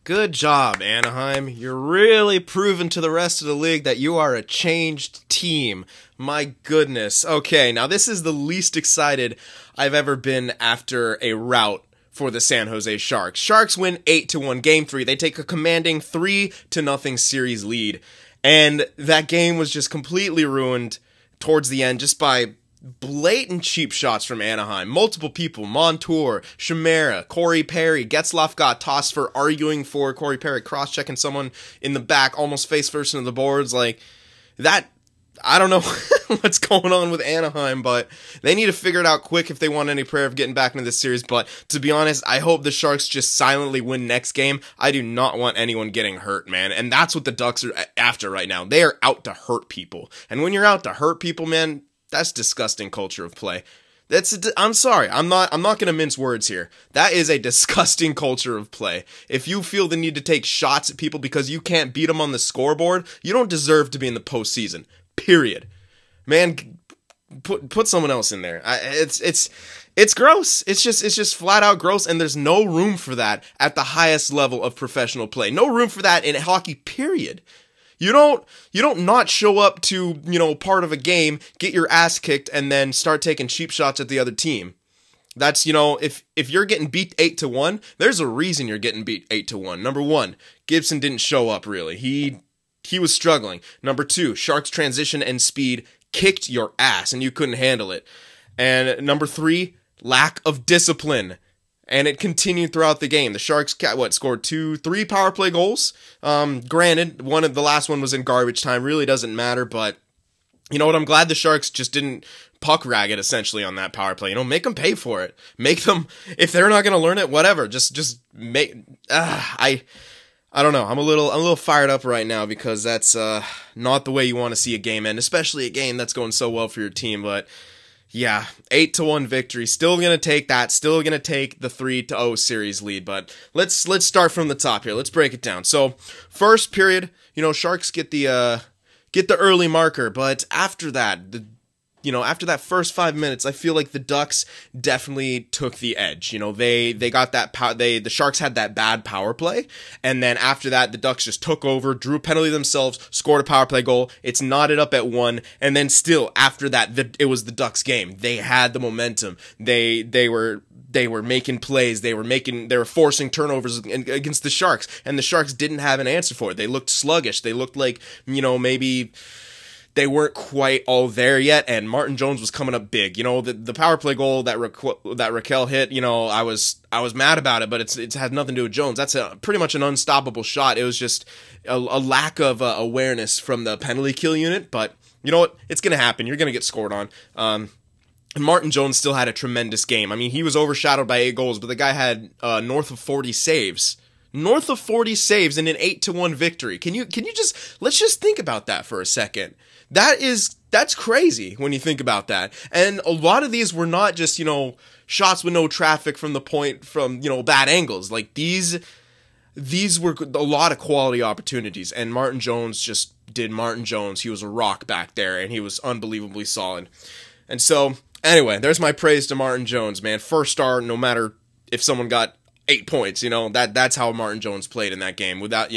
Good job, Anaheim. You're really proving to the rest of the league that you are a changed team. My goodness. Okay, now this is the least excited I've ever been after a rout for the San Jose Sharks. Sharks win 8-1 Game 3. They take a commanding 3-0 series lead. And that game was just completely ruined towards the end just by blatant cheap shots from Anaheim. Multiple people, Montour, Chimera, Corey Perry, Getzlaf got tossed for arguing for Corey Perry, cross-checking someone in the back, almost face-first into the boards. Like, that, I don't know what's going on with Anaheim, but they need to figure it out quick if they want any prayer of getting back into this series. But to be honest, I hope the Sharks just silently win next game. I do not want anyone getting hurt, man. And that's what the Ducks are after right now. They are out to hurt people. And when you're out to hurt people, man, that's disgusting culture of play. I'm sorry. I'm not going to mince words here. That is a disgusting culture of play. If you feel the need to take shots at people because you can't beat them on the scoreboard, you don't deserve to be in the postseason. Period. Man, put someone else in there. It's gross. It's just flat out gross, and there's no room for that at the highest level of professional play. No room for that in hockey. Period. You don't not show up to, part of a game, get your ass kicked, and then start taking cheap shots at the other team. That's, if you're getting beat 8-1, there's a reason you're getting beat 8-1. Number one, Gibson didn't show up, really. He was struggling. Number two, Sharks' transition and speed kicked your ass, and you couldn't handle it. And number three, lack of discipline. And it continued throughout the game. The Sharks, scored 3 power play goals? Granted, the last one was in garbage time. Really doesn't matter, but you know what? I'm glad the Sharks just didn't puck rag it, essentially, on that power play. Make them pay for it. Make them, if they're not going to learn it, whatever. Just make, I don't know. I'm a little fired up right now because that's not the way you want to see a game end, especially a game that's going so well for your team, but yeah, 8-1 victory. Still gonna take that. Still gonna take the 3-0 series lead. But let's start from the top here. Let's break it down. So first period, Sharks get the early marker, but after that, after that first 5 minutes, I feel like the Ducks definitely took the edge. They got that the Sharks had that bad power play, and then after that, the Ducks just took over, drew a penalty themselves, scored a power play goal. It's knotted up at 1, and then still after that, it was the Ducks' game. They had the momentum. They were making plays. They were forcing turnovers against the Sharks, and the Sharks didn't have an answer for it. They looked sluggish. They looked like, maybe they weren't quite all there yet, and Martin Jones was coming up big. The power play goal that Raquel hit, I was mad about it, but it's had nothing to do with Jones. That's pretty much an unstoppable shot. It was just a lack of awareness from the penalty kill unit, but you know what? It's going to happen. You're going to get scored on. And Martin Jones still had a tremendous game. I mean, he was overshadowed by 8 goals, but the guy had north of 40 saves. North of 40 saves in an 8-1 victory. Let's just think about that for a second. That's crazy when you think about that. And a lot of these were not just, shots with no traffic from the point from, bad angles. Like these were a lot of quality opportunities, and Martin Jones just did Martin Jones. He was a rock back there, and he was unbelievably solid. And so, anyway, there's my praise to Martin Jones, man. First star, no matter if someone got 8 points, that's how Martin Jones played in that game. Without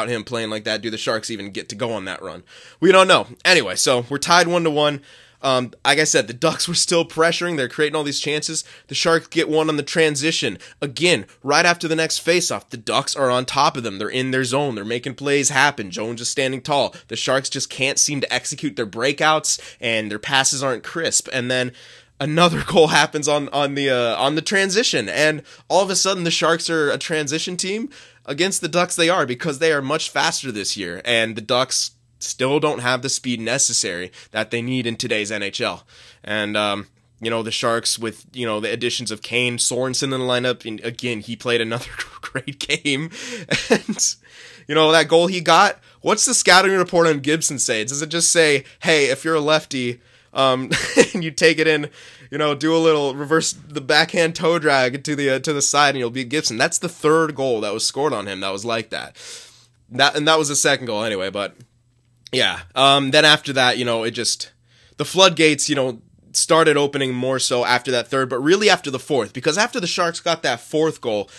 him playing like that, do the Sharks even get to go on that run? We don't know. Anyway, so we're tied 1-1. Like I said, the Ducks were still pressuring. They're creating all these chances. The Sharks get one on the transition. Again, right after the next faceoff, the Ducks are on top of them. They're in their zone. They're making plays happen. Jones is standing tall. The Sharks just can't seem to execute their breakouts, and their passes aren't crisp. And then another goal happens on the transition, and all of a sudden the Sharks are a transition team. Against the Ducks they are, because they are much faster this year, and the Ducks still don't have the speed necessary that they need in today's NHL. And the Sharks with the additions of Kane, Sorensen in the lineup, and again he played another great game. And that goal he got, what's the scouting report on Gibson say? Does it just say, hey, if you're a lefty, and you take it in, do a little reverse the backhand toe drag to the side, and you'll beat Gibson? That's the third goal that was scored on him that was like that. That was the second goal anyway, but yeah. Then after that, the floodgates, started opening more so after that third, but really after the fourth, because after the Sharks got that fourth goal,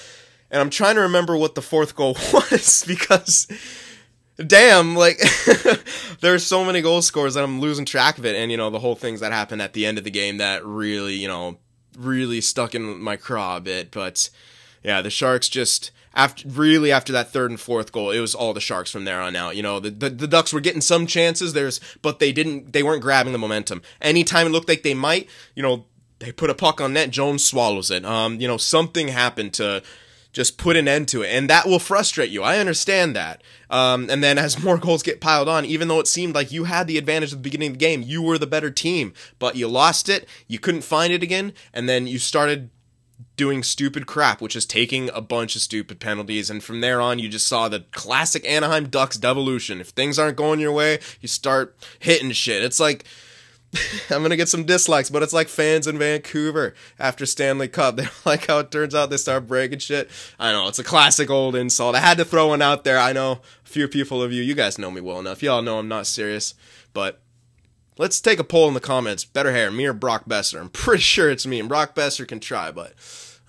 And I'm trying to remember what the fourth goal was because, damn, like, there's so many goal scorers that I'm losing track of it. And, the whole things that happened at the end of the game that really, really stuck in my craw a bit. But, yeah, the Sharks just, after that third and fourth goal, it was all the Sharks from there on out. The Ducks were getting some chances, but they weren't grabbing the momentum. Anytime it looked like they might, they put a puck on net, Jones swallows it. Something happened to just put an end to it, and that will frustrate you. I understand that. And then as more goals get piled on, even though it seemed like you had the advantage at the beginning of the game, you were the better team, but you lost it, you couldn't find it again, and then you started doing stupid crap, which is taking a bunch of stupid penalties, and from there on, you just saw the classic Anaheim Ducks devolution. If things aren't going your way, you start hitting shit. It's like, I'm going to get some dislikes, but it's like fans in Vancouver after Stanley Cup. They're like how it turns out they start breaking shit. I know, it's a classic old insult. I had to throw one out there. I know a few people of you guys know me well enough. Y'all know I'm not serious. But let's take a poll in the comments. Better hair, me or Brock Besser? I'm pretty sure it's me, and Brock Besser can try, but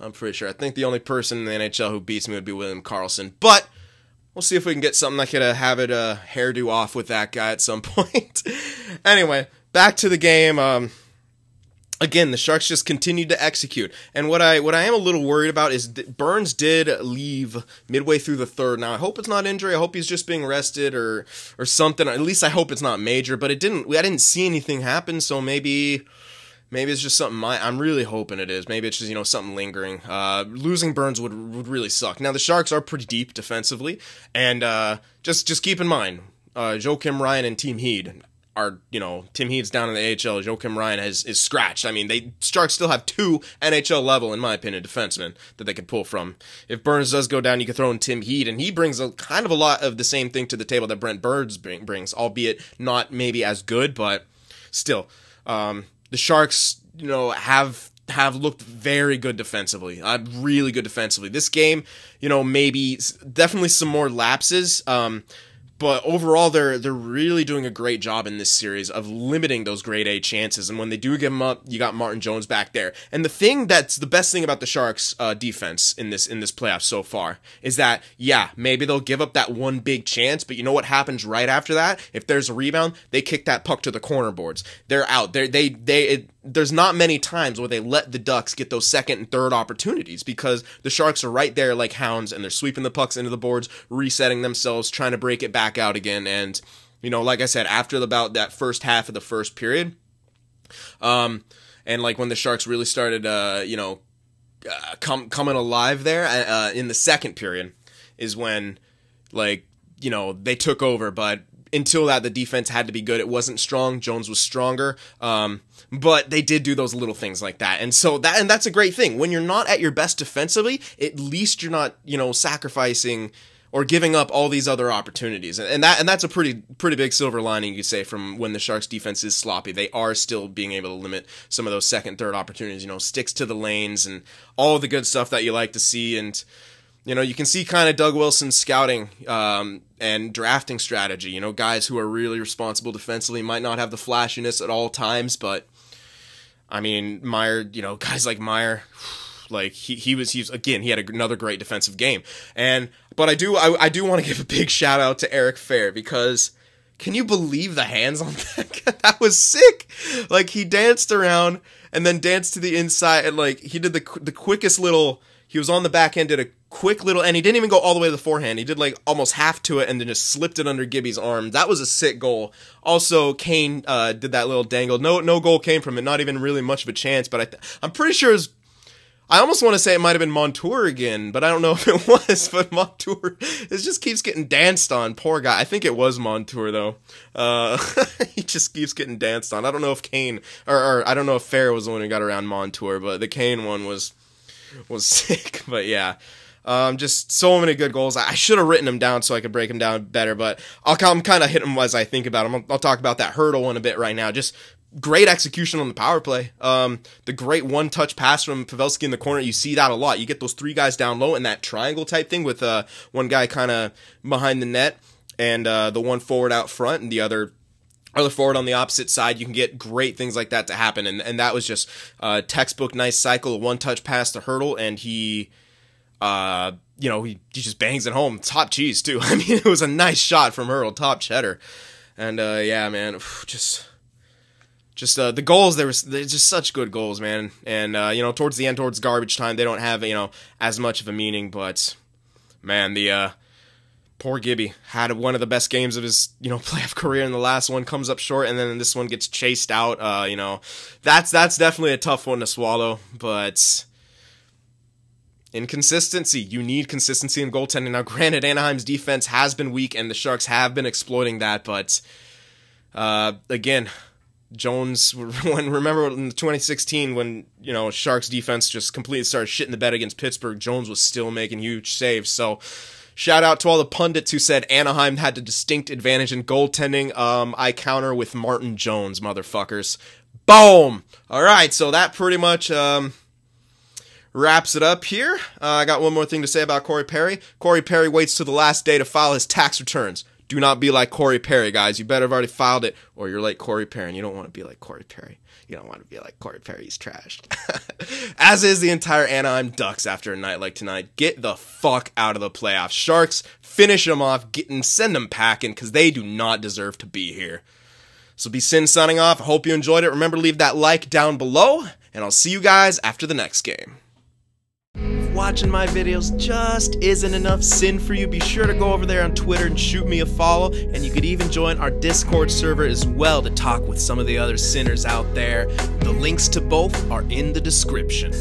I'm pretty sure. I think the only person in the NHL who beats me would be William Karlsson. But we'll see if we can get something that could have it hairdo off with that guy at some point. Anyway, back to the game. Again, the Sharks just continued to execute. And what I am a little worried about is Burns did leave midway through the third. Now, I hope it's not injury. I hope he's just being rested or something. At least I hope it's not major. But I didn't see anything happen, so maybe it's just something I'm really hoping it is. Maybe it's just, something lingering. Losing Burns would really suck. Now, the Sharks are pretty deep defensively. And just keep in mind, Joakim Ryan and Team Heed are, Tim Heed's down in the AHL. Joakim Ryan is scratched. I mean, Sharks still have two NHL level, in my opinion, defensemen that they could pull from. If Burns does go down, you could throw in Tim Heed, and he brings a kind of a lot of the same thing to the table that Brent Burns brings, albeit not maybe as good, but still. The Sharks, have looked very good defensively. Really good defensively. This game, maybe definitely some more lapses. But overall, they're really doing a great job in this series of limiting those grade A chances. And when they do give them up, you got Martin Jones back there. And the thing that's the best thing about the Sharks' defense in this playoff so far is that, yeah, maybe they'll give up that one big chance, but you know what happens right after that? If there's a rebound, they kick that puck to the corner boards. They're out. There's not many times where they let the Ducks get those second and third opportunities because the Sharks are right there like hounds and they're sweeping the pucks into the boards, resetting themselves, trying to break it back out again. And, like I said, after about that first half of the first period, and like when the Sharks really started, coming alive there in the second period is when, they took over, but until that, the defense had to be good. It wasn't strong. Jones was stronger. But they did do those little things like that. And so that's a great thing. When you're not at your best defensively, at least you're not, sacrificing or giving up all these other opportunities. And that's a pretty big silver lining, you say, from when the Sharks defense is sloppy. They are still being able to limit some of those second, third opportunities, sticks to the lanes and all the good stuff that you like to see. And you can see kind of Doug Wilson's scouting and drafting strategy. Guys who are really responsible defensively might not have the flashiness at all times, but I mean, Meyer, guys like Meyer, like he had another great defensive game. But I do want to give a big shout out to Eric Fair because can you believe the hands on that? That was sick. Like he danced around and then danced to the inside and like he did the quickest little. He was on the back end, did a quick little, and he didn't even go all the way to the forehand. He did like almost half to it and then just slipped it under Gibby's arm. That was a sick goal. Also, Kane did that little dangle. No goal came from it. Not even really much of a chance, but I'm pretty sure I almost want to say it might have been Montour again, but I don't know if it was. But Montour, it just keeps getting danced on. Poor guy. I think it was Montour though. He just keeps getting danced on. I don't know if Kane or I don't know if Fair was the one who got around Montour, but the Kane one was sick. But yeah. Just so many good goals. I should have written them down so I could break them down better, but I'm kind of hitting them as I think about them. I'll talk about that hurdle one a bit right now. Just great execution on the power play. The great one-touch pass from Pavelski in the corner. You see that a lot. You get those three guys down low in that triangle type thing with one guy kind of behind the net and the one forward out front and the other forward on the opposite side. You can get great things like that to happen, and that was just textbook nice cycle, a one-touch pass to Hurdle, and he you know, he just bangs it home. Top cheese, too. I mean, it was a nice shot from Hurdle, top cheddar. And, yeah, man, just the goals, they're just such good goals, man. And, you know, towards the end, towards garbage time, they don't have, you know, as much of a meaning. But, man, the poor Gibby had one of the best games of his, you know, playoff career, and the last one comes up short, and then this one gets chased out. You know, that's definitely a tough one to swallow. But inconsistency. You need consistency in goaltending. Now, granted, Anaheim's defense has been weak, and the Sharks have been exploiting that. But, again, Jones, remember in 2016 when, you know, Sharks defense just completely started shitting the bed against Pittsburgh, Jones was still making huge saves. So shout out to all the pundits who said Anaheim had a distinct advantage in goaltending. I counter with Martin Jones, motherfuckers. Boom! Alright, so that pretty much wraps it up here. I got one more thing to say about Corey Perry. Corey Perry waits till the last day to file his tax returns. Do not be like Corey Perry, guys. You better have already filed it, or you're like Corey Perry, and you don't want to be like Corey Perry. You don't want to be like Corey Perry. He's trashed. As is the entire Anaheim Ducks after a night like tonight. Get the fuck out of the playoffs. Sharks, finish them off, send them packing, because they do not deserve to be here. So be Cyn signing off. I hope you enjoyed it. Remember to leave that like down below, and I'll see you guys after the next game. Watching my videos just isn't enough Cyn for you, be sure to go over there on Twitter and shoot me a follow, and you could even join our Discord server as well to talk with some of the other Cynners out there. The links to both are in the description.